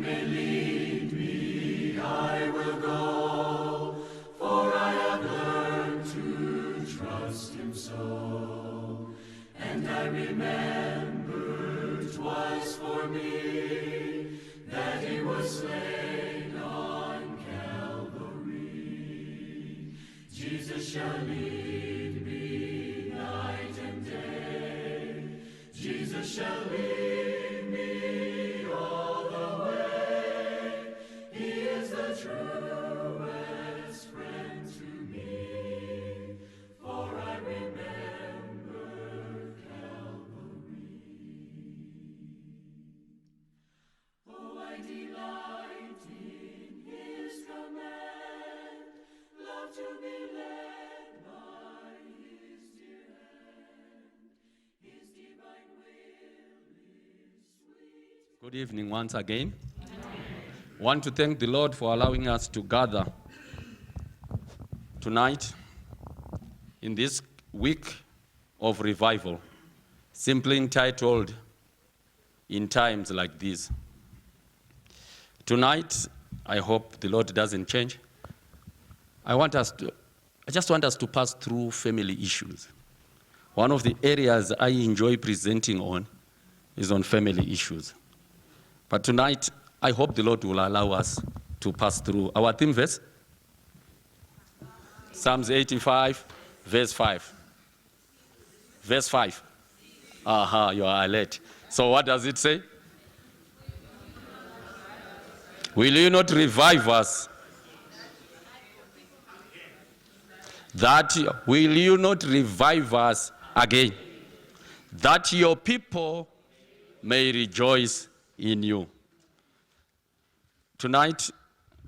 may lead me, I will go, for I have learned to trust him so. And I remember 'twas for me that he was slain on Calvary. Jesus shall lead me night and day. Jesus shall lead me all the way. He is the truest friend to me, for I remember Calvary. Oh, I delight in his command, love to be led by his dear hand. His divine will is sweet. Good evening once again. Want to thank the Lord for allowing us to gather tonight in this week of revival, simply entitled In Times Like These. Tonight, I hope the Lord doesn't change. I just want us to pass through family issues. One of the areas I enjoy presenting on is on family issues. But tonight, I hope the Lord will allow us to pass through our theme verse, Psalms 85, verse 5. Verse 5. Aha, you are alert. So what does it say? Will you not revive us? Will you not revive us again? That your people may rejoice in you. Tonight,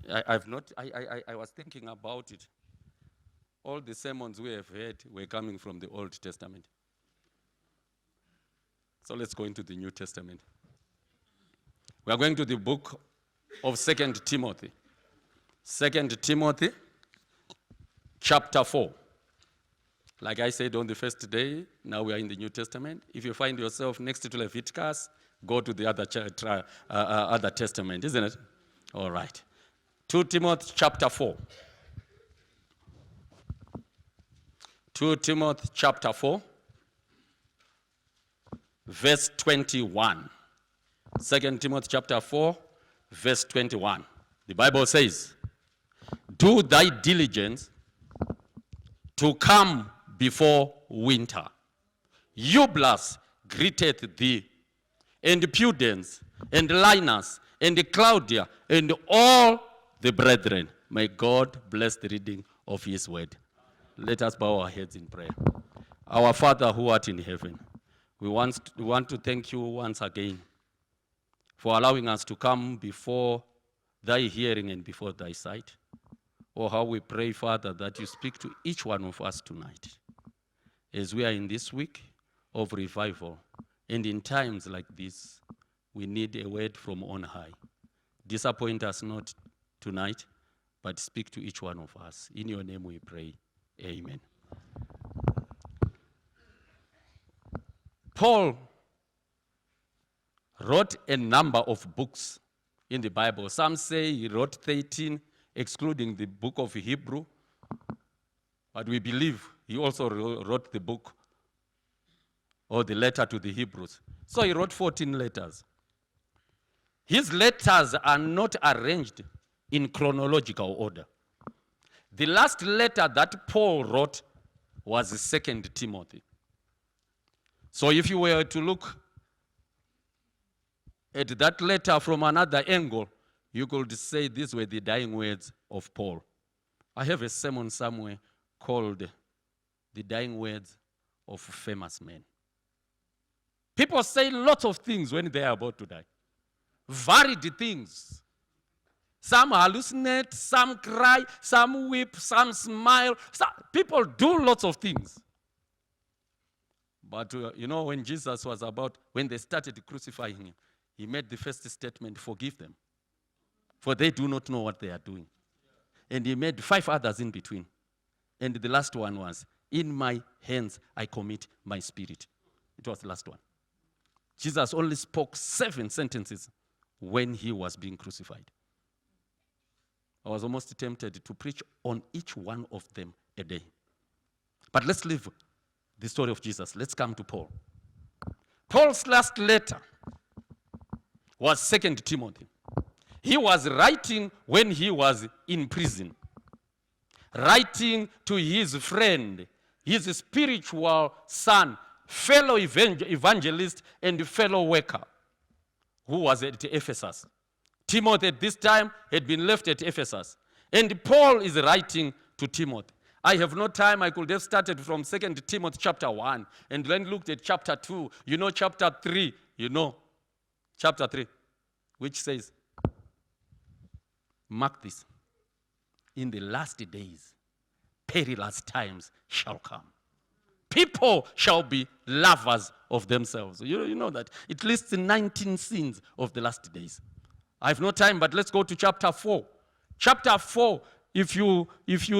I was thinking about it. All the sermons we have heard were coming from the Old Testament. So let's go into the New Testament. We are going to the book of 2 Timothy. 2 Timothy, chapter 4. Like I said on the first day, now we are in the New Testament. If you find yourself next to Leviticus, go to the other testament, isn't it? All right. 2 Timothy chapter 4. 2 Timothy chapter 4, verse 21. 2 Timothy chapter 4, verse 21. The Bible says, do thy diligence to come before winter. Eubulus greeteth thee, and Pudence, and Linus, and Claudia, and all the brethren. May God bless the reading of his word. Let us bow our heads in prayer. Our Father who art in heaven, we want to thank you once again for allowing us to come before thy hearing and before thy sight. Oh, how we pray, Father, that you speak to each one of us tonight as we are in this week of revival. And in times like this, we need a word from on high. Disappoint us not tonight, but speak to each one of us. In your name we pray. Amen. Paul wrote a number of books in the Bible. Some say he wrote 13, excluding the book of Hebrew. But we believe he also wrote the book or the letter to the Hebrews. So he wrote 14 letters. His letters are not arranged in chronological order. The last letter that Paul wrote was 2 Timothy. So if you were to look at that letter from another angle, you could say these were the dying words of Paul. I have a sermon somewhere called The Dying Words of Famous Men. People say lots of things when they are about to die. Varied things. Some hallucinate, some cry, some weep, some smile. People do lots of things. But when Jesus was when they started crucifying him, he made the first statement, forgive them, for they do not know what they are doing. And he made 5 others in between. And the last one was, in my hands I commit my spirit. It was the last one. Jesus only spoke 7 sentences when he was being crucified. I was almost tempted to preach on each one of them a day. But let's leave the story of Jesus. Let's come to Paul. Paul's last letter was 2 Timothy. He was writing when he was in prison, writing to his friend, his spiritual son, fellow evangelist and fellow worker, who was at Ephesus. Timothy at this time had been left at Ephesus. And Paul is writing to Timothy. I have no time. I could have started from 2 Timothy chapter 1 and then looked at chapter 2. You know chapter 3. Chapter 3, which says, mark this, in the last days, perilous times shall come. People shall be lovers of themselves. You know that. It lists the 19 sins of the last days. I have no time, but let's go to chapter 4. Chapter 4, if you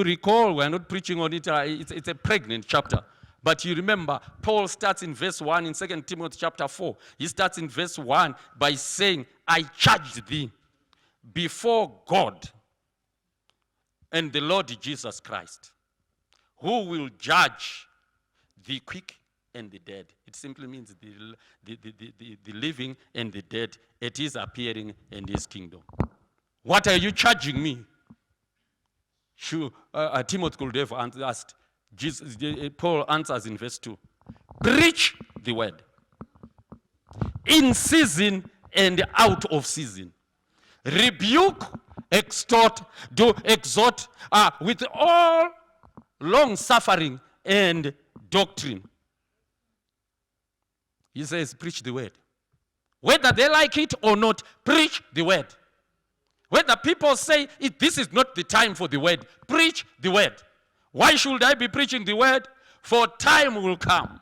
recall, we're not preaching on it, it's a pregnant chapter. But you remember, Paul starts in verse 1 in 2 Timothy chapter 4. He starts in verse 1 by saying, I charge thee before God and the Lord Jesus Christ, who will judge the quick and the dead. It simply means the living and the dead at his appearing and his kingdom. What are you charging me? Timothy could have asked. Paul answers in verse 2. Preach the word in season and out of season. Rebuke, exhort with all long suffering and doctrine. He says, preach the word. Whether they like it or not, preach the word. Whether people say, this is not the time for the word, preach the word. Why should I be preaching the word? For time will come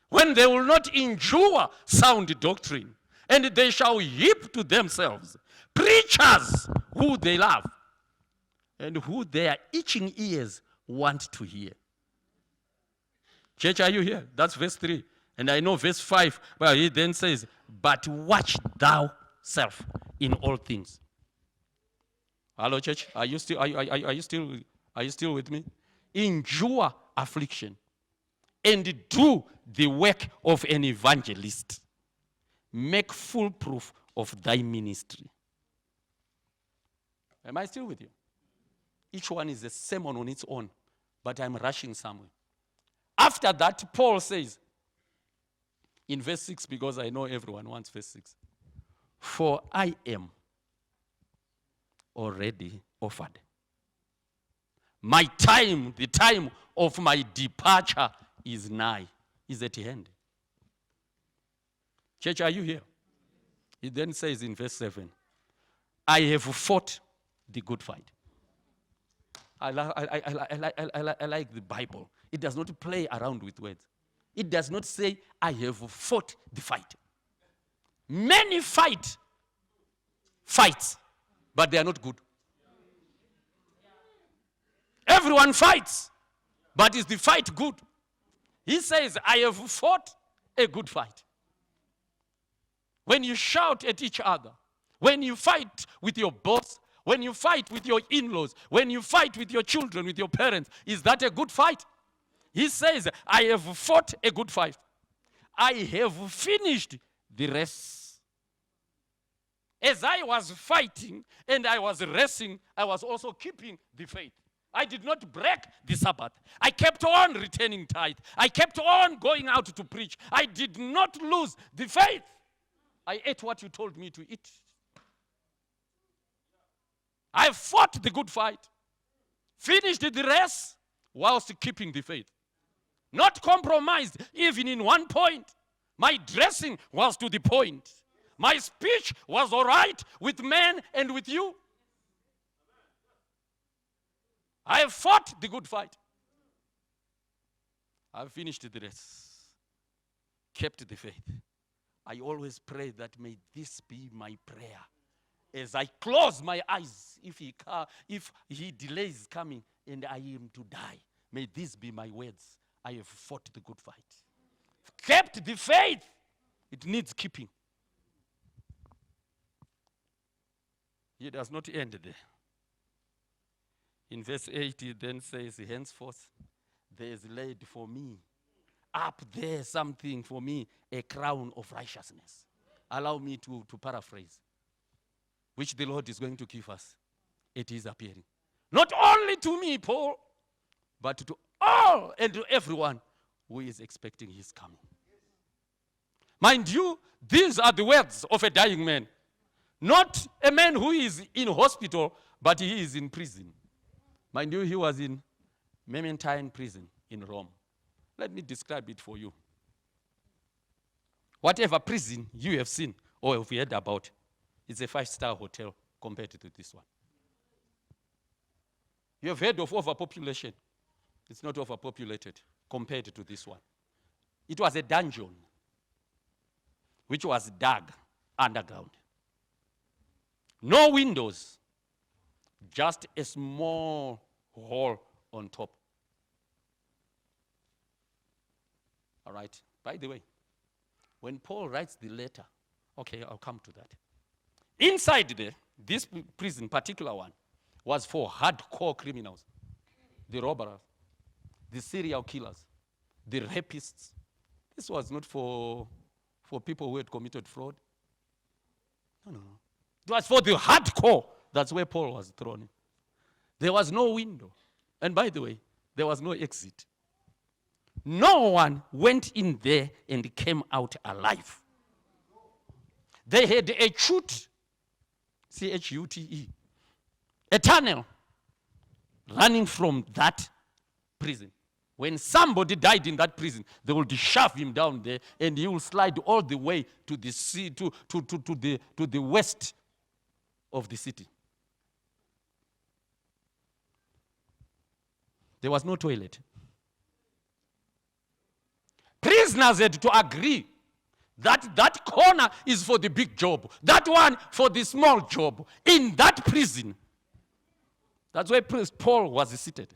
when they will not endure sound doctrine, and they shall heap to themselves preachers who they love and who their itching ears want to hear. Church, are you here? That's verse 3. And I know verse 5, where he then says, but watch thou self in all things. Hello, church? Are you still with me? Endure affliction and do the work of an evangelist. Make full proof of thy ministry. Am I still with you? Each one is a sermon on its own, but I'm rushing somewhere. After that, Paul says, in verse 6, because I know everyone wants verse 6, for I am already offered. My time, the time of my departure is nigh, is at hand. Church, are you here? He then says in verse 7, I have fought the good fight. I like the Bible. It does not play around with words. It does not say, I have fought the fight. Many fights, but they are not good. Everyone fights, but is the fight good? He says, I have fought a good fight. When you shout at each other, when you fight with your boss, when you fight with your in-laws, when you fight with your children, with your parents, is that a good fight? He says, I have fought a good fight. I have finished the race. As I was fighting and I was racing, I was also keeping the faith. I did not break the Sabbath. I kept on returning tithe. I kept on going out to preach. I did not lose the faith. I ate what you told me to eat. I fought the good fight. Finished the race whilst keeping the faith. Not compromised even in one point. My dressing was to the point. My speech was all right with men and with you. I have fought the good fight. I have finished the race. Kept the faith. I always pray that may this be my prayer. As I close my eyes, if he delays coming and I am to die, may this be my words. I have fought the good fight. Kept the faith. It needs keeping. He does not end there. In verse 8, he then says, henceforth, there is laid for me, up there something for me, a crown of righteousness. Allow me to paraphrase, which the Lord is going to give us. It is appearing. Not only to me, Paul, but to all and to everyone who is expecting his coming. Mind you, these are the words of a dying man. Not a man who is in hospital, but he is in prison. Mind you, he was in Mamertine prison in Rome. Let me describe it for you. Whatever prison you have seen or have heard about, it's a 5-star hotel compared to this one. You have heard of overpopulation. It's not overpopulated compared to this one. It was a dungeon which was dug underground. No windows, just a small hole on top. All right. By the way, when Paul writes the letter, okay, I'll come to that. Inside there, this prison, particular one, was for hardcore criminals. The robbers, the serial killers, the rapists. This was not for people who had committed fraud. No. It was for the hardcore. That's where Paul was thrown in. There was no window. And by the way, there was no exit. No one went in there and came out alive. They had a chute, C-H-U-T-E, a tunnel running from that prison. When somebody died in that prison, they would shove him down there and he will slide all the way to the sea, to the west of the city. There was no toilet. Prisoners had to agree that corner is for the big job, that one for the small job. In that prison, that's where Paul was seated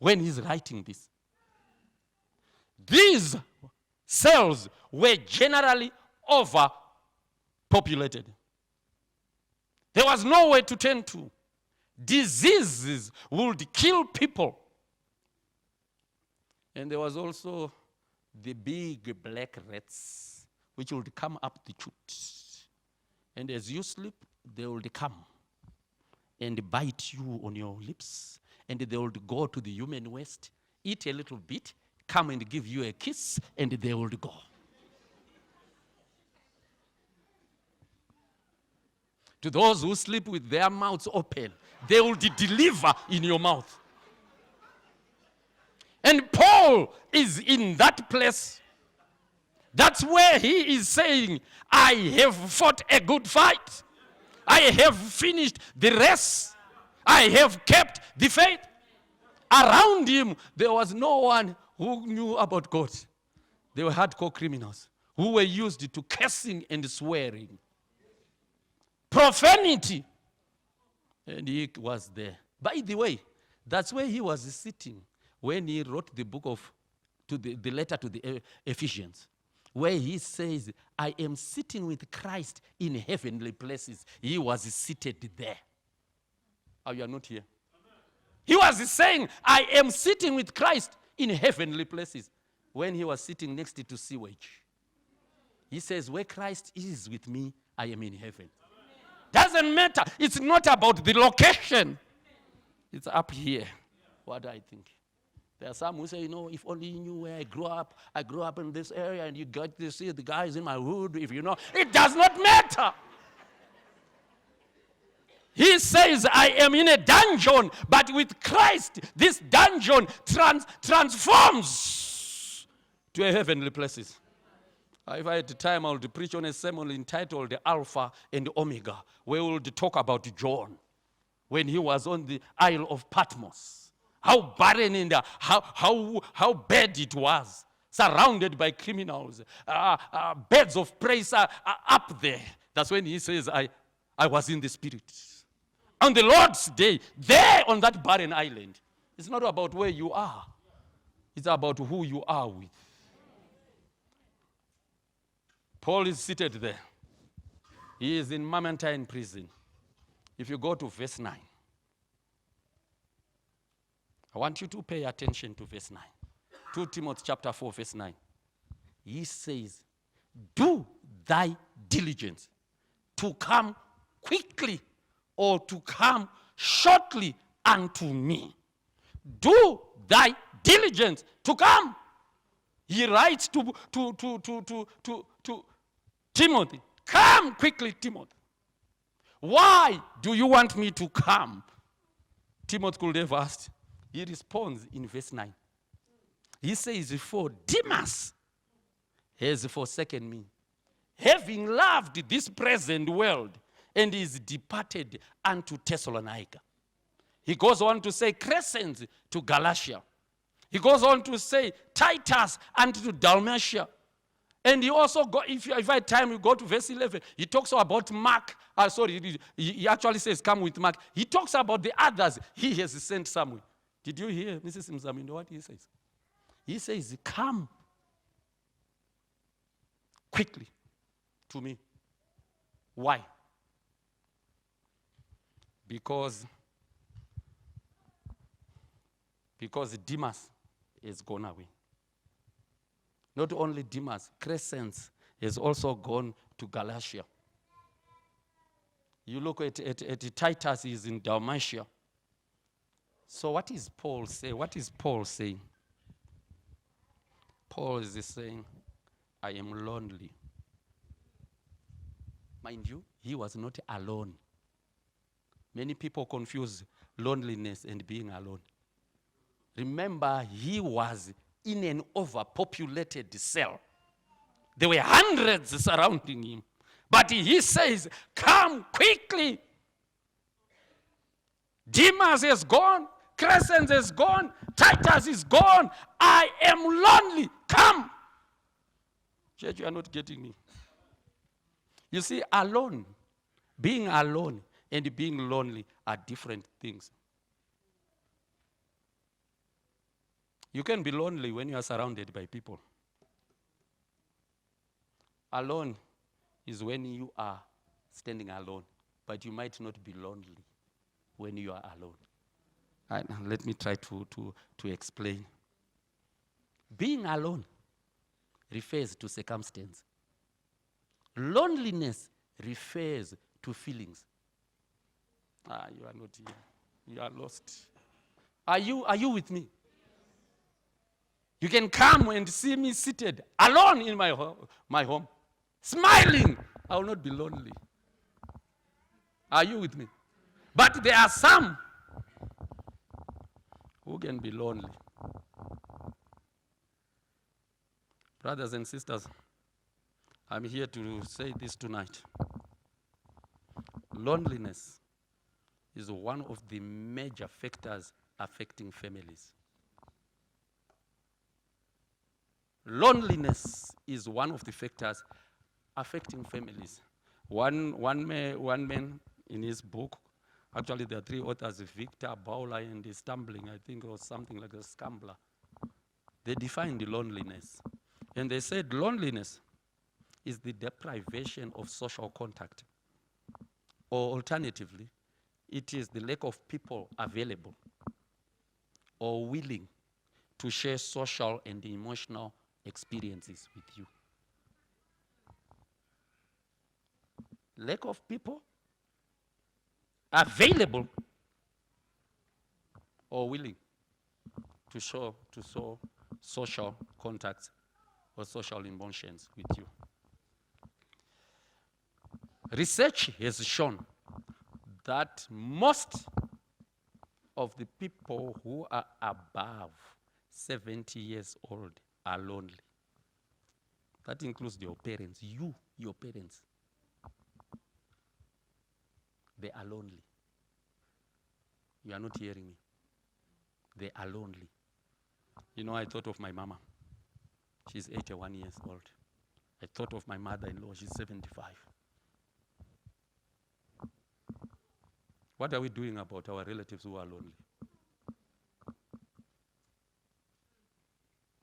when he's writing this. These cells were generally overpopulated. There was nowhere to turn to. Diseases would kill people. And there was also the big black rats, which would come up the chute. And as you sleep, they would come and bite you on your lips. And they would go to the human waist, eat a little bit, come and give you a kiss, and they would go. To those who sleep with their mouths open, they will deliver in your mouth. And Paul is in that place. That's where he is saying, I have fought a good fight. I have finished the race. I have kept the faith. Around him, there was no one who knew about God. They were hardcore criminals who were used to cursing and swearing. Profanity. And he was there. By the way, that's where he was sitting when he wrote the the letter to the Ephesians, where he says, I am sitting with Christ in heavenly places. He was seated there. Oh, you are not here. He was saying, I am sitting with Christ in heavenly places, when he was sitting next to sewage. He says, where Christ is with me, I am in heaven. Doesn't matter. It's not about the location. It's up here. What do I think? There are some who say, if only you knew where I grew up in this area, and you got to see the guys in my hood, if you know. It does not matter. He says, I am in a dungeon, but with Christ, this dungeon transforms to a heavenly places. If I had time, I would preach on a sermon entitled Alpha and Omega, where we would talk about John, when he was on the Isle of Patmos. How barren and how bad it was, surrounded by criminals. Beds of praise are up there. That's when he says, I was in the Spirit. On the Lord's day, there on that barren island, it's not about where you are. It's about who you are with. Paul is seated there. He is in Mamertine prison. If you go to verse 9, I want you to pay attention to verse 9. 2 Timothy chapter 4, verse 9. He says, do thy diligence to come quickly or to come shortly unto me. Do thy diligence to come. He writes to Timothy, come quickly, Timothy. Why do you want me to come? Timothy could have asked. He responds in verse 9. He says, for Demas has forsaken me, having loved this present world, and is departed unto Thessalonica. He goes on to say, Crescens to Galatia. He goes on to say, Titus unto Dalmatia. And he also, if I have time, you go to verse 11. He talks about Mark. He actually says, come with Mark. He talks about the others he has sent somewhere. Did you hear Mrs. Mzamindo what he says? He says, come quickly to me. Why? Because Demas is gone away. Not only Demas, Crescens has also gone to Galatia. You look at Titus, is in Dalmatia. So what is Paul saying? What is Paul saying? Paul is saying, I am lonely. Mind you, he was not alone. Many people confuse loneliness and being alone. Remember, he was in an overpopulated cell. There were hundreds surrounding him. But he says, come quickly. Demas is gone. Crescens is gone. Titus is gone. I am lonely. Come. Church, you are not getting me. You see, being alone and being lonely are different things. You can be lonely when you are surrounded by people. Alone is when you are standing alone, but you might not be lonely when you are alone. Let me try to explain. Being alone refers to circumstance. Loneliness refers to feelings. You are not here. You are lost. Are you with me? You can come and see me seated alone in my home, smiling. I will not be lonely. Are you with me? But there are some who can be lonely. Brothers and sisters, I'm here to say this tonight. Loneliness is one of the major factors affecting families. Loneliness is one of the factors affecting families. One man in his book, actually there are three authors, Victor, Bowler, and Stumbling, I think, or something like a Scambler. They defined loneliness. And they said loneliness is the deprivation of social contact. Or alternatively, it is the lack of people available or willing to share social and emotional experiences with you. Lack of people available or willing to show social contacts or social emotions with you. Research has shown that most of the people who are above 70 years old are lonely. That includes your parents, your parents. They are lonely. You are not hearing me. They are lonely. You know, I thought of my mama. She's 81 years old. I thought of my mother-in-law. She's 75. What are we doing about our relatives who are lonely?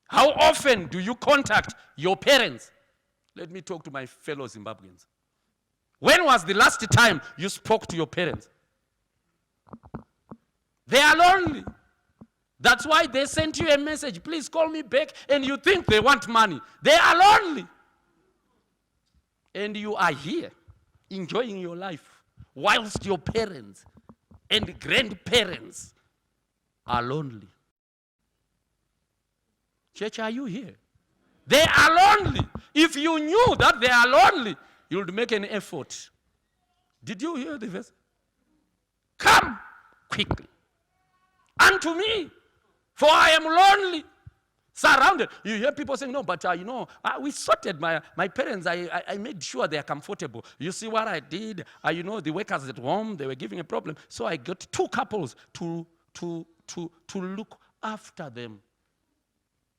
How often do you contact your parents? Let me talk to my fellow Zimbabweans. When was the last time you spoke to your parents? They are lonely. That's why they sent you a message, please call me back, and you think they want money. They are lonely. And you are here, enjoying your life, whilst your parents and grandparents are lonely. Church, are you here? They are lonely. If you knew that they are lonely, you would make an effort. Did you hear the verse? Come quickly unto me, for I am lonely, surrounded. You hear people saying, no, but we sorted my parents. I made sure they are comfortable. You see what I did? The workers at home, they were giving a problem. So I got 2 couples to look after them.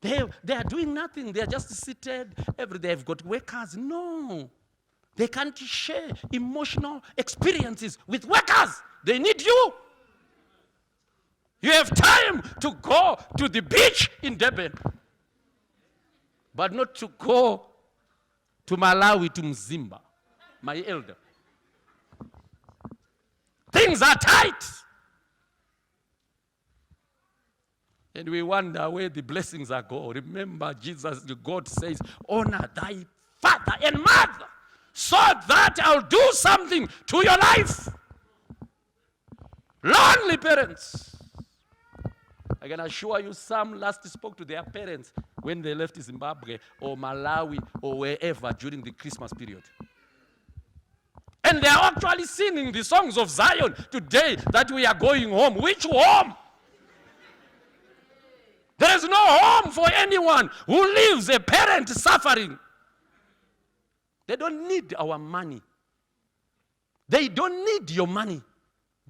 They are doing nothing. They are just seated every day. They've got workers. No. They can't share emotional experiences with workers. They need you. You have time to go to the beach in Durban, but not to go to Malawi, to Mzimba, my elder. Things are tight. And we wonder where the blessings are going. Remember, God says, honor thy father and mother, so that I'll do something to your life. Lonely parents. I can assure you, some last spoke to their parents when they left Zimbabwe or Malawi or wherever during the Christmas period. And they are actually singing the songs of Zion today that we are going home. Which home? There is no home for anyone who leaves a parent suffering. They don't need our money. They don't need your money.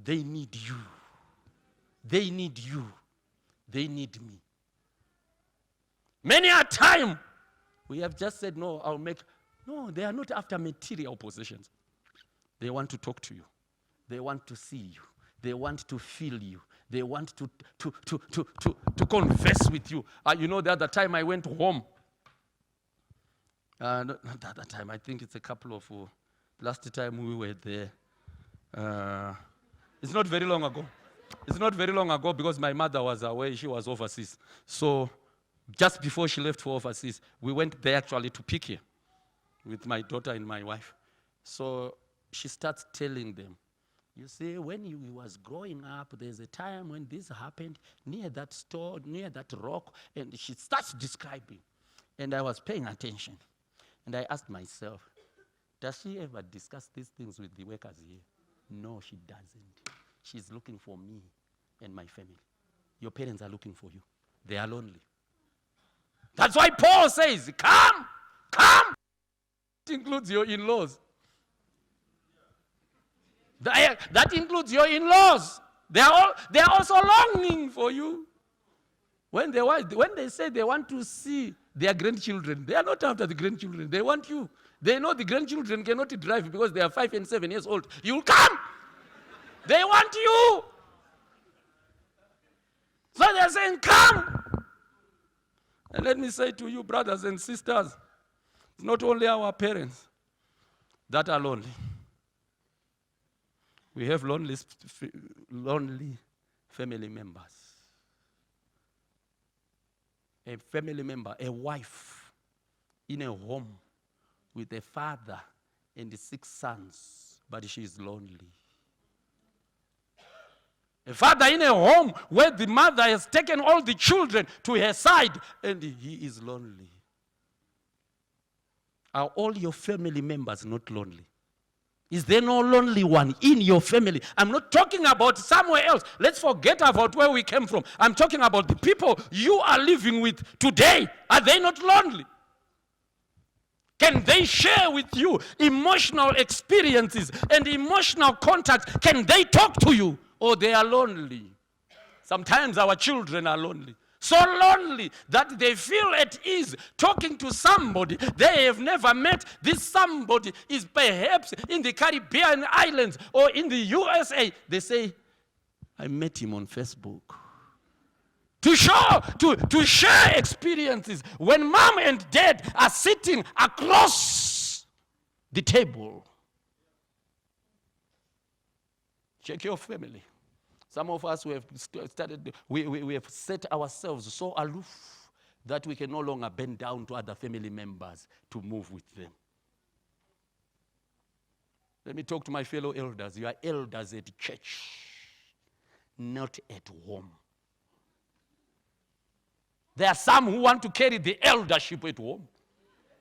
They need you. They need you. They need me. Many a time, we have just said, no, No, they are not after material possessions. They want to talk to you. They want to see you. They want to feel you. They want to converse with you. The other time I went home. Not the other time. I think it's a couple of... last time we were there. It's not very long ago. It's not very long ago because my mother was away. She was overseas. So just before she left for overseas, we went there actually to pick her with my daughter and my wife. So she starts telling them, you see, when you was growing up, there's a time when this happened near that store, near that rock, and she starts describing. And I was paying attention. And I asked myself, does she ever discuss these things with the workers here? No, she doesn't. She's looking for me and my family. Your parents are looking for you. They are lonely. That's why Paul says, come. It includes your in-laws. That includes your in-laws. They are also longing for you. When they say they want to see their grandchildren, they are not after the grandchildren. They want you. They know the grandchildren cannot drive because they are 5 and 7 years old. You'll come. They want you. So they're saying, come. And let me say to you, brothers and sisters, it's not only our parents that are lonely. We have lonely family members. A family member, a wife in a home with a father and 6 sons, but she is lonely. A father in a home where the mother has taken all the children to her side and he is lonely. Are all your family members not lonely? Is there no lonely one in your family? I'm not talking about somewhere else. Let's forget about where we came from. I'm talking about the people you are living with today. Are they not lonely? Can they share with you emotional experiences and emotional contact? Can they talk to you? Or they are lonely? Sometimes our children are lonely. So lonely that they feel at ease talking to somebody they have never met. This somebody is perhaps in the Caribbean islands or in the USA. They say, I met him on Facebook. To share experiences when mom and dad are sitting across the table. Check your family. Some of us, we have set ourselves so aloof that we can no longer bend down to other family members to move with them. Let me talk to my fellow elders. You are elders at church, not at home. There are some who want to carry the eldership at home.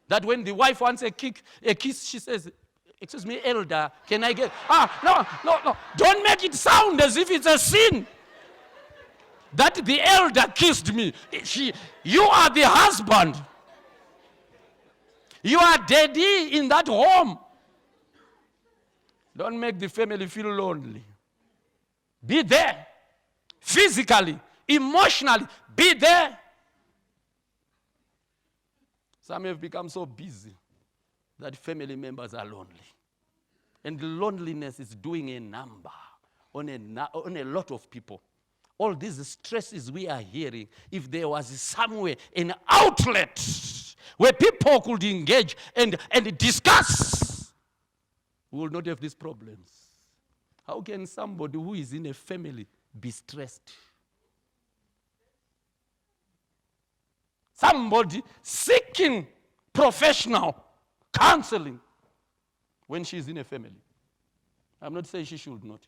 That when the wife wants a kiss, she says, "Excuse me, elder, can I get..." No. Don't make it sound as if it's a sin that the elder kissed me. You are the husband. You are daddy in that home. Don't make the family feel lonely. Be there. Physically, emotionally, be there. Some have become so busy that family members are lonely. And loneliness is doing a number on a lot of people. All these stresses we are hearing, if there was somewhere, an outlet where people could engage and discuss, we will not have these problems. How can somebody who is in a family be stressed? Somebody seeking professional counseling when she's in a family. I'm not saying she should not.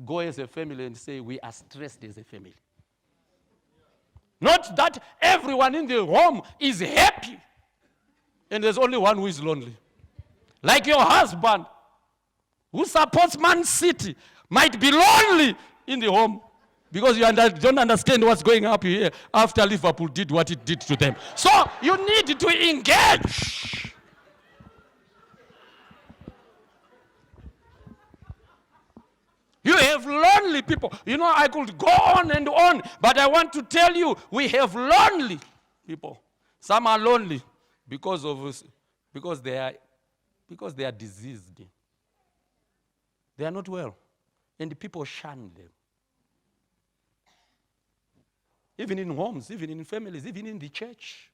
Go as a family and say, we are stressed as a family. Not that everyone in the home is happy and there's only one who is lonely. Like your husband who supports Man City might be lonely in the home because you don't understand what's going up here after Liverpool did what it did to them. So you need to engage. You have lonely people. You know, I could go on and on, but I want to tell you, we have lonely people. Some are lonely because they are diseased. They are not well, and people shun them. Even in homes, even in families, even in the church.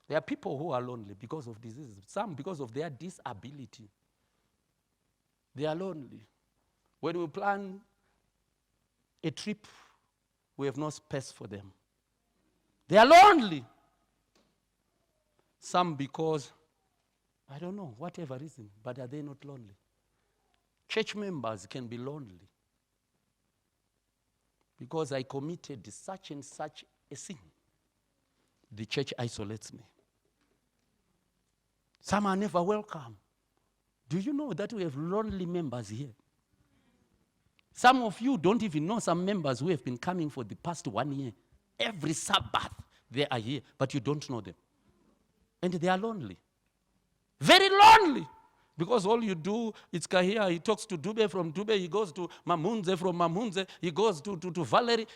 There are people who are lonely because of diseases. Some because of their disability. They are lonely. When we plan a trip, we have no space for them. They are lonely. Some because, I don't know, whatever reason, but are they not lonely? Church members can be lonely because I committed such and such a sin. The church isolates me. Some are never welcome. Do you know that we have lonely members here? Some of you don't even know some members who have been coming for the past 1 year. Every Sabbath they are here, but you don't know them. And they are lonely. Very lonely. Because all you do, it's Kahiya, he talks to Dube, from Dube he goes to Mamunze, from Mamunze he goes to Valerie.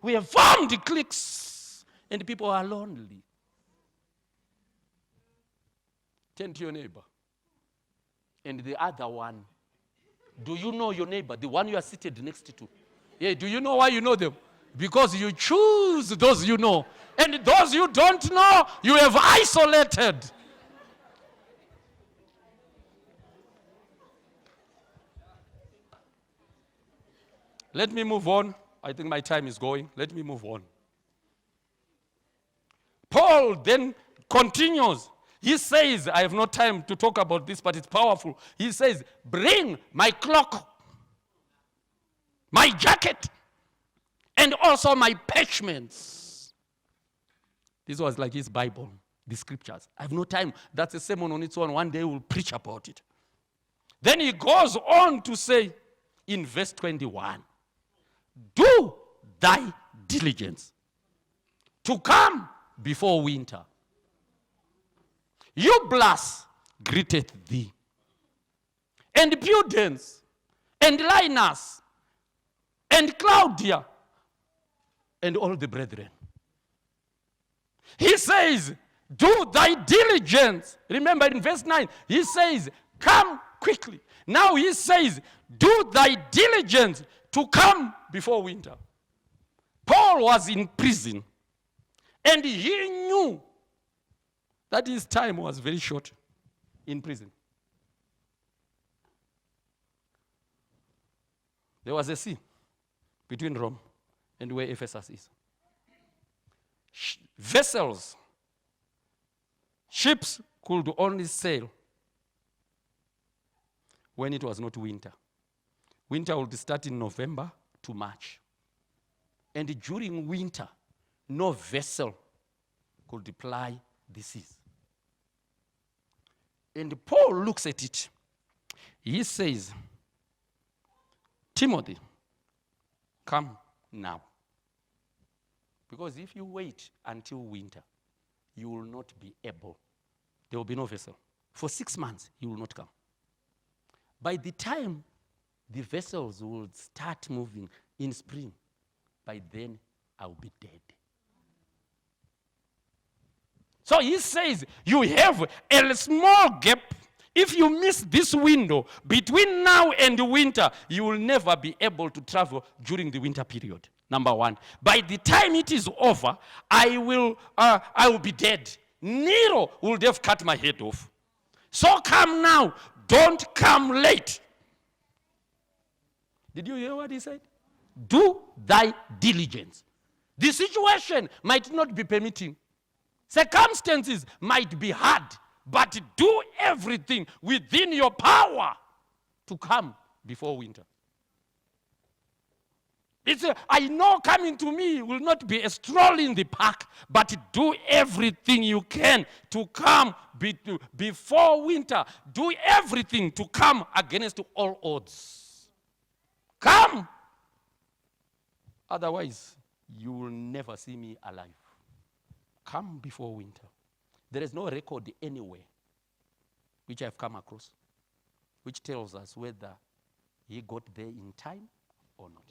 We have formed cliques, and people are lonely. Turn to your neighbor. And the other one, do you know your neighbor, the one you are seated next to? Yeah, do you know why you know them? Because you choose those you know. And those you don't know, you have isolated. Let me move on. I think my time is going. Let me move on. Paul then continues. He says, I have no time to talk about this, but it's powerful. He says, bring my cloak, my jacket, and also my parchments. This was like his Bible, the scriptures. I have no time. That's a sermon on its own. One day we'll preach about it. Then he goes on to say in verse 21, do thy diligence to come before winter. Eublas greeteth thee, and Pudence, and Linus, and Claudia, and all the brethren. He says, do thy diligence. Remember in verse 9, he says, come quickly. Now he says, do thy diligence to come before winter. Paul was in prison, and he knew that his time was very short in prison. There was a sea. between Rome and where Ephesus is. Vessels, ships could only sail when it was not winter. Winter would start in November to March. And during winter, no vessel could ply the seas. And Paul looks at it. He says, Timothy, come now. Because if you wait until winter, you will not be able. There will be no vessel. For 6 months, you will not come. By the time the vessels will start moving in spring, by then I'll be dead. So he says, you have a small gap. If you miss this window between now and the winter, you will never be able to travel during the winter period. Number one. By the time it is over, I will be dead. Nero would have cut my head off. So come now. Don't come late. Did you hear what he said? Do thy diligence. The situation might not be permitting. Circumstances might be hard, but do everything within your power to come before winter. I know coming to me will not be a stroll in the park, but do everything you can to come before winter. Do everything to come against all odds. Come. Otherwise, you will never see me alive. Come before winter. There is no record anywhere which I've come across which tells us whether he got there in time or not.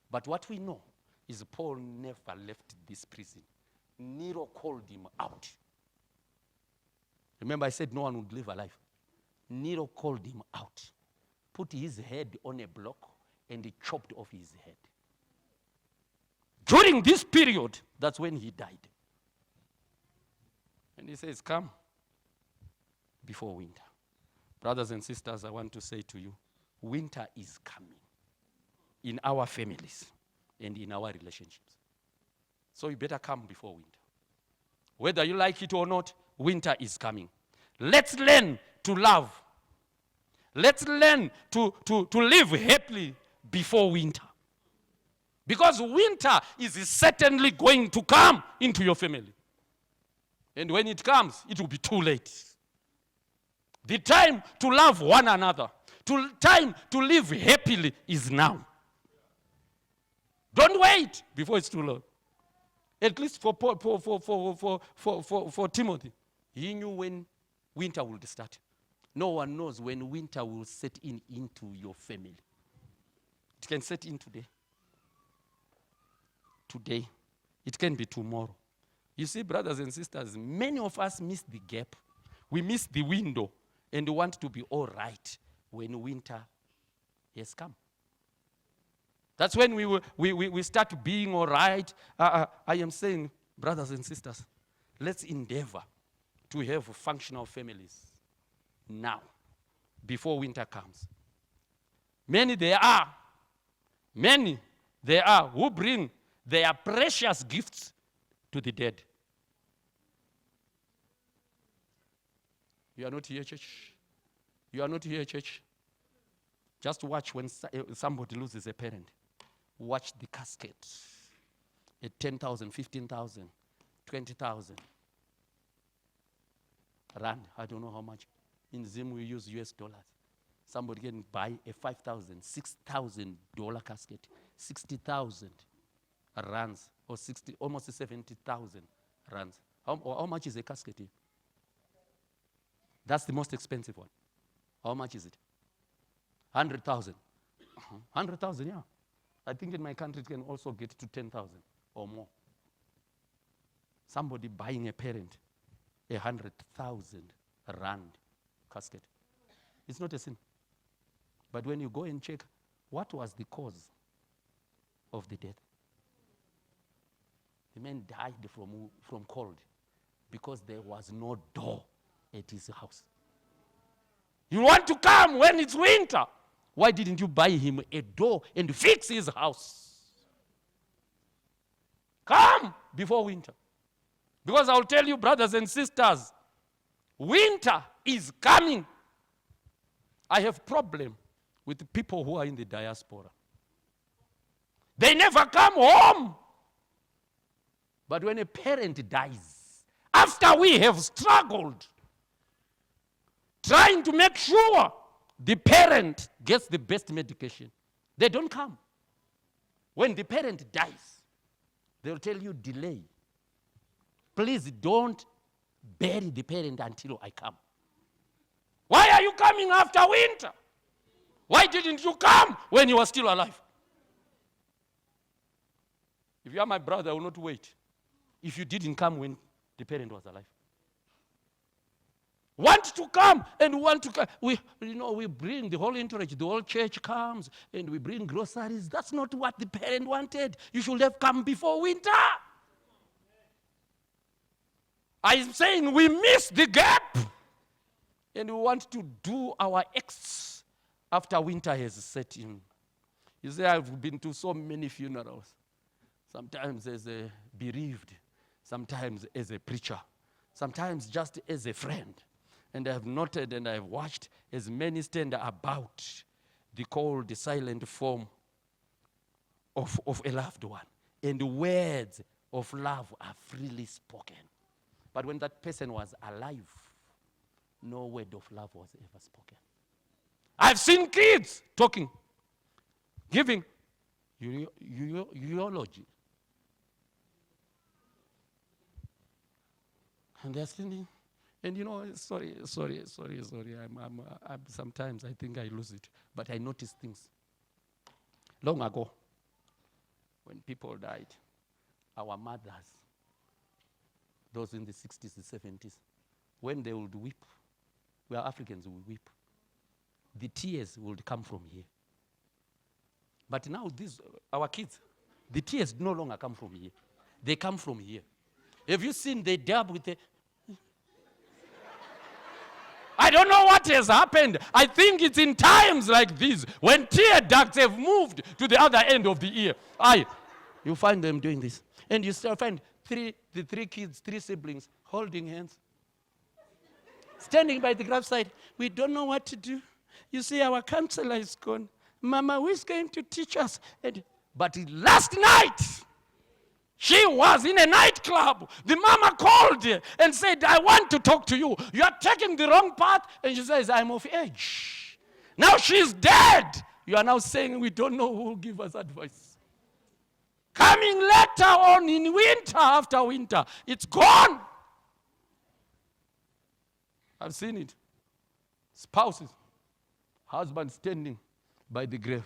But what we know is Paul never left this prison. Nero called him out. Remember I said no one would live alive. Nero called him out, put his head on a block, and he chopped off his head. During this period, that's when he died. And he says, come before winter. Brothers and sisters, I want to say to you, winter is coming in our families and in our relationships. So you better come before winter. Whether you like it or not, winter is coming. Let's learn to love. Let's learn to live happily before winter. Because winter is certainly going to come into your family. And when it comes, it will be too late. The time to love one another, time to live happily is now. Don't wait before it's too late. At least for Timothy, he knew when winter will start. No one knows when winter will set into your family. It can set in today. Today. It can be tomorrow. You see, brothers and sisters, many of us miss the gap. We miss the window and want to be all right when winter has come. That's when we start being all right. I am saying, brothers and sisters, let's endeavor to have functional families now, before winter comes. Many there are who bring their precious gifts to the dead. You are not here, church. You are not here, church. Just watch when somebody loses a parent. Watch the casket at 10,000, 15,000, 20,000 rand. I don't know how much. In Zim we use US dollars. Somebody can buy a $5,000, $6,000 casket, 60,000 rands, or almost 70,000 rands. How much is a casket here? That's the most expensive one. How much is it? 100,000. 100,000, yeah. I think in my country it can also get to 10,000 or more. Somebody buying a parent 100,000 rand casket. It's not a sin. But when you go and check, what was the cause of the death? The man died from cold because there was no door at his house. You want to come when it's winter. Why didn't you buy him a door and fix his house? Come before winter. Because I'll tell you, brothers and sisters, winter is coming. I have problem with the people who are in the diaspora. They never come home. But when a parent dies, after we have struggled, trying to make sure the parent gets the best medication, they don't come. When the parent dies, they'll tell you delay. Please don't bury the parent until I come. Why are you coming after winter? Why didn't you come when you were still alive? If you are my brother, I will not wait. If you didn't come when the parent was alive. Want to come and want to come. We bring the whole entourage, the whole church comes and we bring groceries. That's not what the parent wanted. You should have come before winter. I'm saying we miss the gap. And we want to do our acts after winter has set in. You say, I've been to so many funerals. Sometimes as a bereaved, sometimes as a preacher, sometimes just as a friend. And I have noted and I have watched as many stand about the cold, the silent form of a loved one. And the words of love are freely spoken. But when that person was alive, no word of love was ever spoken. I've seen kids talking, giving eulogy. And they're standing, and sorry. I'm sometimes I think I lose it, but I notice things. Long ago, when people died, our mothers, those in the 60s and 70s, when they would weep, we are Africans, we weep. The tears would come from here. But now our kids, the tears no longer come from here. They come from here. Have you seen they dab with the... I don't know what has happened. I think it's in times like these when tear ducts have moved to the other end of the ear. You find them doing this. And you still find the three kids, three siblings holding hands. Standing by the graveside. We don't know what to do. You see, our counselor is gone. Mama, who is going to teach us? But last night, she was in a nightclub. The mama called her and said, I want to talk to you. You are taking the wrong path. And she says, I'm of age. Now she's dead. You are now saying we don't know who will give us advice. Coming later on in winter, after winter, it's gone. I've seen it. Spouses, husband standing by the grave.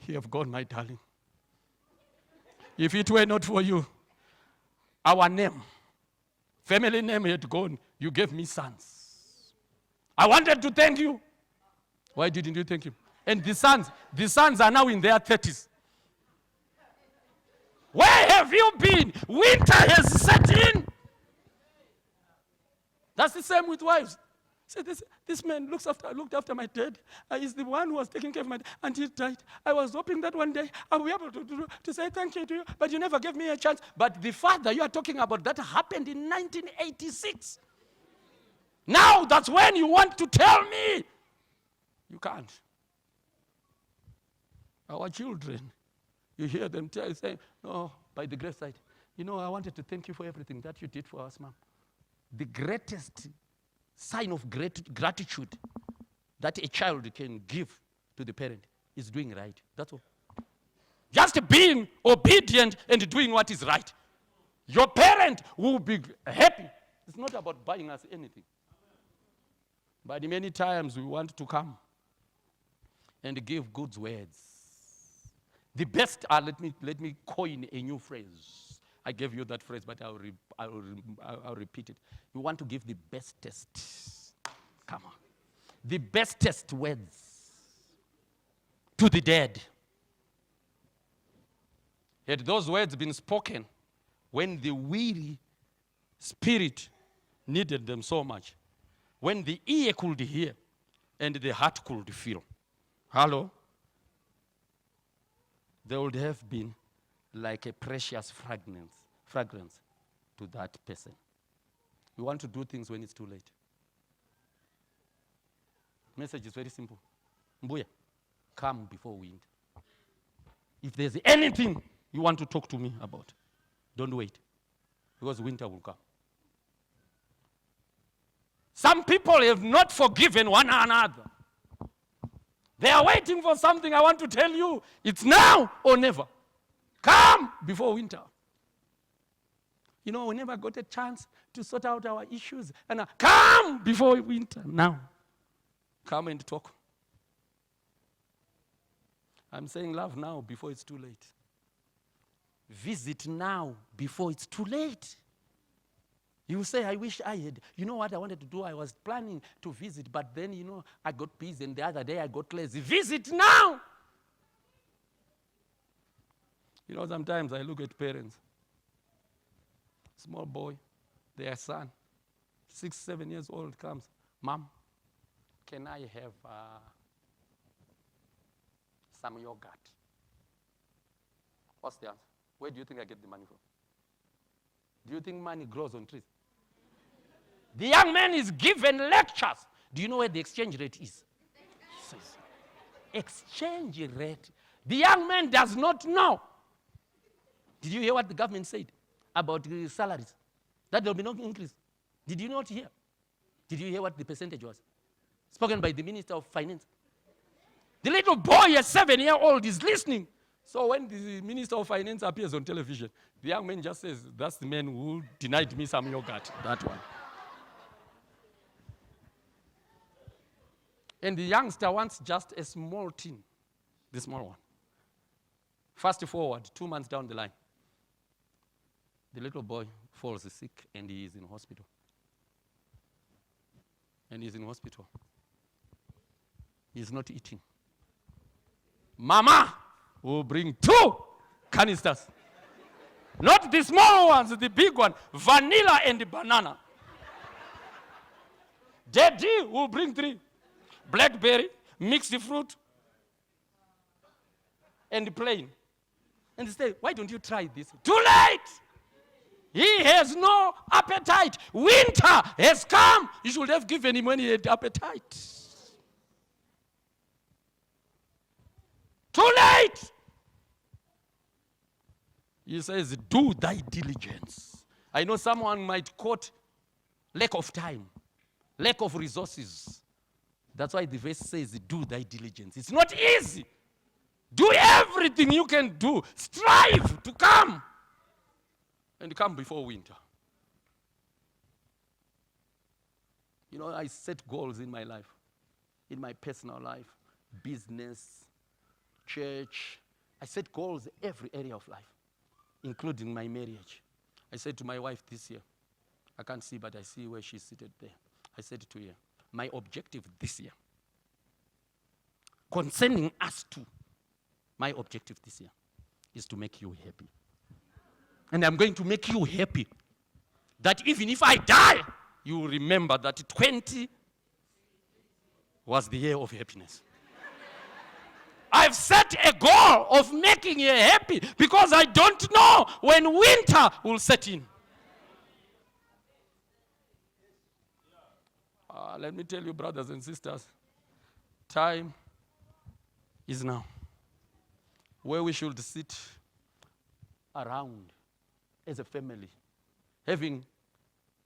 You have gone, my darling. If it were not for you, our name, family name had gone. You gave me sons. I wanted to thank you. Why didn't you thank him? And the sons are now in their 30s. Where have you been? Winter has set in. That's the same with wives. Say, this man looked after my dad. He's the one who was taking care of my dad until he died. I was hoping that one day I'll be able to say thank you to you, but you never gave me a chance. But the father you are talking about, that happened in 1986. Now that's when you want to tell me. You can't. Our children, you hear them saying, no, by the graveside, I wanted to thank you for everything that you did for us, Mom. The greatest sign of gratitude that a child can give to the parent is doing right. That's all. Just being obedient and doing what is right. Your parent will be happy. It's not about buying us anything. But many times we want to come and give good words. The best let me coin a new phrase. I gave you that phrase, but I'll repeat it. You want to give the bestest. Come on. The bestest words to the dead. Had those words been spoken when the weary spirit needed them so much, when the ear could hear and the heart could feel. Hello? There would have been like a precious fragrance to that person. You want to do things when it's too late. Message is very simple. Mbuya, come before winter. If there's anything you want to talk to me about, don't wait, because winter will come. Some people have not forgiven one another. They are waiting for something. I want to tell you, it's now or never. Come before winter. You know, we never got a chance to sort out our issues. And come before winter now. Come and talk. I'm saying love now before it's too late. Visit now before it's too late. You say, I wish I had. You know what I wanted to do? I was planning to visit, but then, I got busy, and the other day I got lazy. Visit now! Sometimes I look at parents. Small boy, their son, 6, 7 years old, comes. Mom, can I have some yogurt? What's the answer? Where do you think I get the money from? Do you think money grows on trees? The young man is given lectures. Do you know where the exchange rate is? He says, exchange rate. The young man does not know. Did you hear what the government said about the salaries? That there will be no increase. Did you not hear? Did you hear what the percentage was? Spoken by the Minister of Finance. The little boy, a 7-year-old, is listening. So when the Minister of Finance appears on television, the young man just says, that's the man who denied me some yogurt, that one. And the youngster wants just a small tin, the small one. Fast forward, 2 months down the line, the little boy falls sick and he is in hospital. And he's in hospital. He's not eating. Mama will bring 2 canisters. Not the small ones, the big one, vanilla and banana. Daddy will bring 3. Blackberry, mixed fruit, and plain. And they say, why don't you try this? Too late! He has no appetite. Winter has come. You should have given him when he had appetite. Too late! He says, do thy diligence. I know someone might quote lack of time, lack of resources. That's why the verse says, do thy diligence. It's not easy. Do everything you can do. Strive to come. And come before winter. I set goals in my life, in my personal life, business, church. I set goals every area of life, including my marriage. I said to my wife this year, I can't see, but I see where she's seated there. I said to her, my objective this year, concerning us two, my objective this year is to make you happy. And I'm going to make you happy. That even if I die, you will remember that 20 was the year of happiness. I've set a goal of making you happy because I don't know when winter will set in. Let me tell you, brothers and sisters, time is now. Where we should sit around as a family, having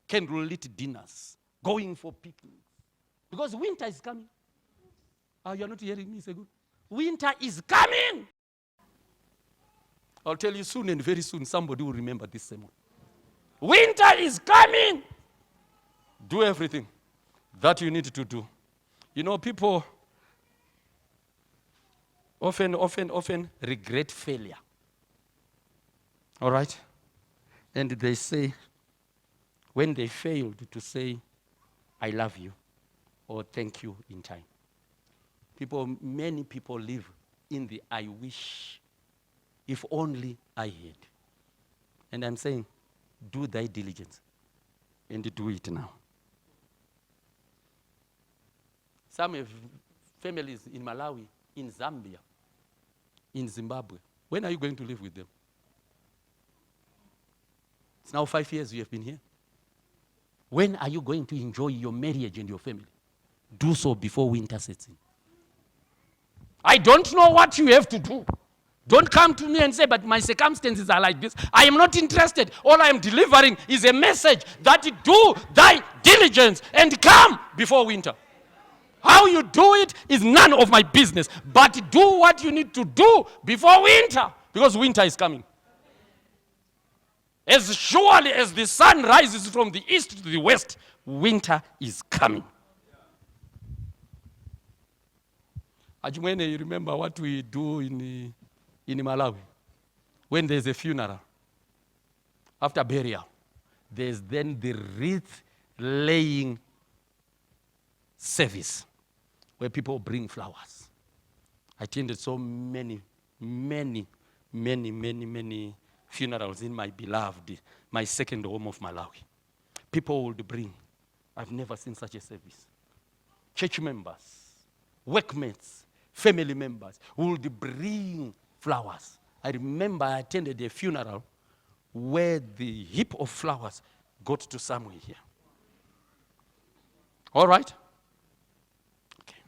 candlelit dinners, going for picnics. Because winter is coming. You're not hearing me, Segu? Winter is coming. I'll tell you soon, and very soon somebody will remember this sermon. Winter is coming. Do everything that you need to do. People often regret failure. All right? And they say, when they failed to say, I love you, or thank you in time. Many people live in the I wish, if only I had. And I'm saying, do thy diligence, and do it now. Some have families in Malawi, in Zambia, in Zimbabwe. When are you going to live with them? It's now 5 years you have been here. When are you going to enjoy your marriage and your family? Do so before winter sets in. I don't know what you have to do. Don't come to me and say, but my circumstances are like this. I am not interested. All I am delivering is a message that do thy diligence and come before winter. How you do it is none of my business. But do what you need to do before winter, because winter is coming. As surely as the sun rises from the east to the west, winter is coming. Ajumene, you remember what we do in Malawi? When there's a funeral, after burial, there's then the wreath laying service where people bring flowers. I attended so many funerals in my beloved, my second home of Malawi. People would bring. I've never seen such a service. Church members, workmates, family members would bring flowers. I remember I attended a funeral where the heap of flowers got to somewhere here. All right? Okay.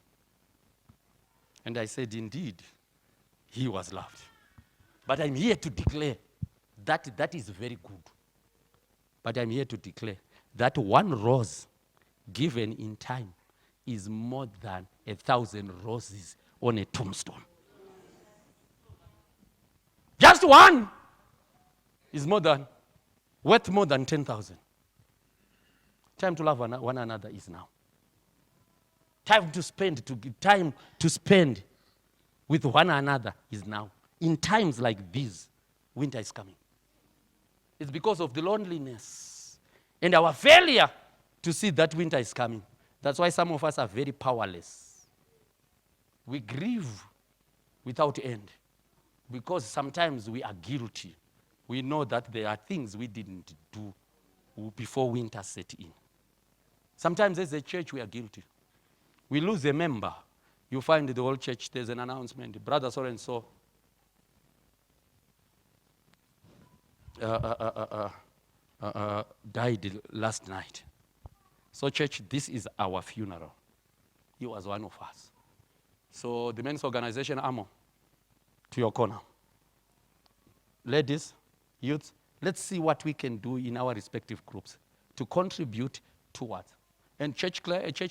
And I said, indeed, he was loved. But I'm here to declare that is very good. But I'm here to declare that one rose given in time is more than 1,000 roses on a tombstone. Just one is worth more than 10,000. Time to love one another is now. Time to spend with one another is now. In times like these, winter is coming. It's because of the loneliness and our failure to see that winter is coming. That's why some of us are very powerless. We grieve without end because sometimes we are guilty. We know that there are things we didn't do before winter set in. Sometimes as a church we are guilty. We lose a member. You find the whole church, there's an announcement. Brother so-and-so died last night. So church, this is our funeral. He was one of us. So the men's organization, Amo, to your corner. Ladies, youth, let's see what we can do in our respective groups to contribute towards. And church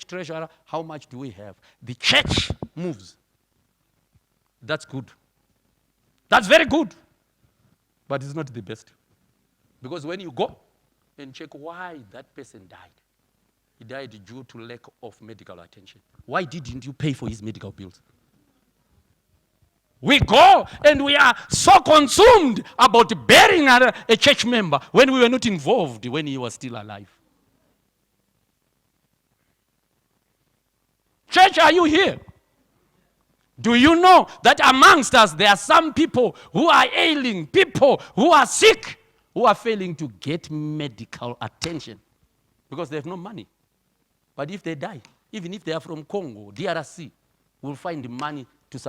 treasurer, how much do we have? The church moves. That's good. That's very good. But it's not the best. Because when you go and check why that person died, he died due to lack of medical attention. Why didn't you pay for his medical bills? We go and we are so consumed about burying a church member when we were not involved when he was still alive. Church, are you here? Do you know that amongst us there are some people who are ailing, people who are sick, who are failing to get medical attention because they have no money. But if they die, even if they are from Congo, DRC, we'll find money to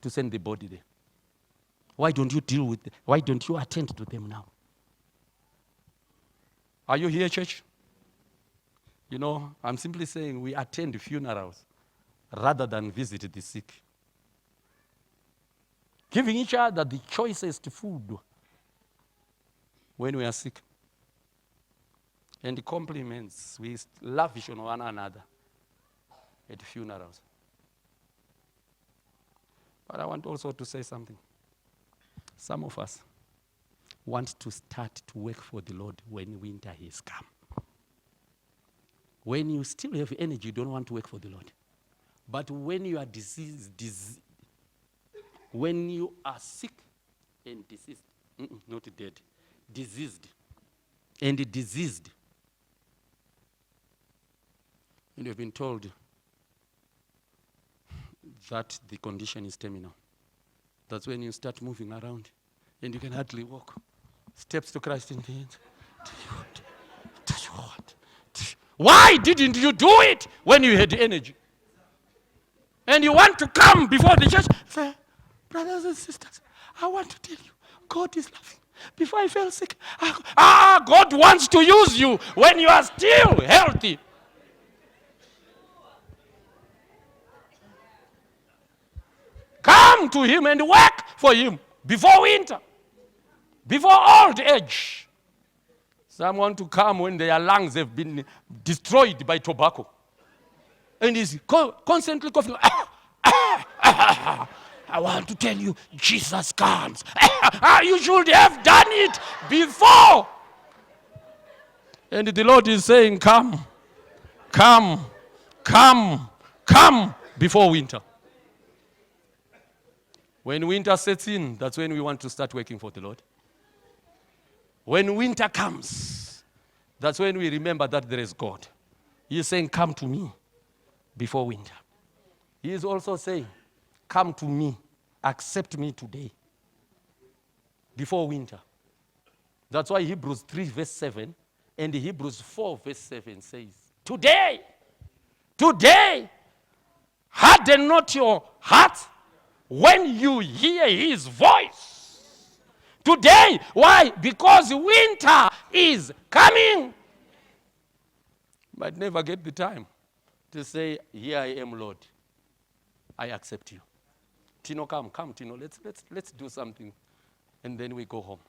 send the body there. Why don't you deal with them? Why don't you attend to them now? Are you here, church? You know, I'm simply saying we attend funerals rather than visit the sick. Giving each other the choicest food when we are sick. And the compliments, we lavish on one another at funerals. But I want also to say something. Some of us want to start to work for the Lord when winter has come. When you still have energy, you don't want to work for the Lord. But when you are when you are sick and diseased, not dead, diseased, and diseased, and you've been told that the condition is terminal, that's when you start moving around and you can hardly walk. Steps to Christ in the end. Do you want? Why didn't you do it when you had energy? And you want to come before the church? Say, brothers and sisters, I want to tell you, God is laughing. Before I fell sick. God wants to use you when you are still healthy. Come to him and work for him before winter, before old age. Some want to come when their lungs have been destroyed by tobacco. And he's constantly coughing. I want to tell you, Jesus comes. You should have done it before. And the Lord is saying, come, come, come, come before winter. When winter sets in, that's when we want to start working for the Lord. When winter comes, that's when we remember that there is God. He is saying, come to me before winter. He is also saying, come to me, accept me today, before winter. That's why Hebrews 3 verse 7 and Hebrews 4 verse 7 says, today, harden not your heart when you hear his voice. Today, why? Because winter is coming. But never get the time to say, here I am, Lord. I accept you. Tino, come, Tino. Let's do something. And then we go home.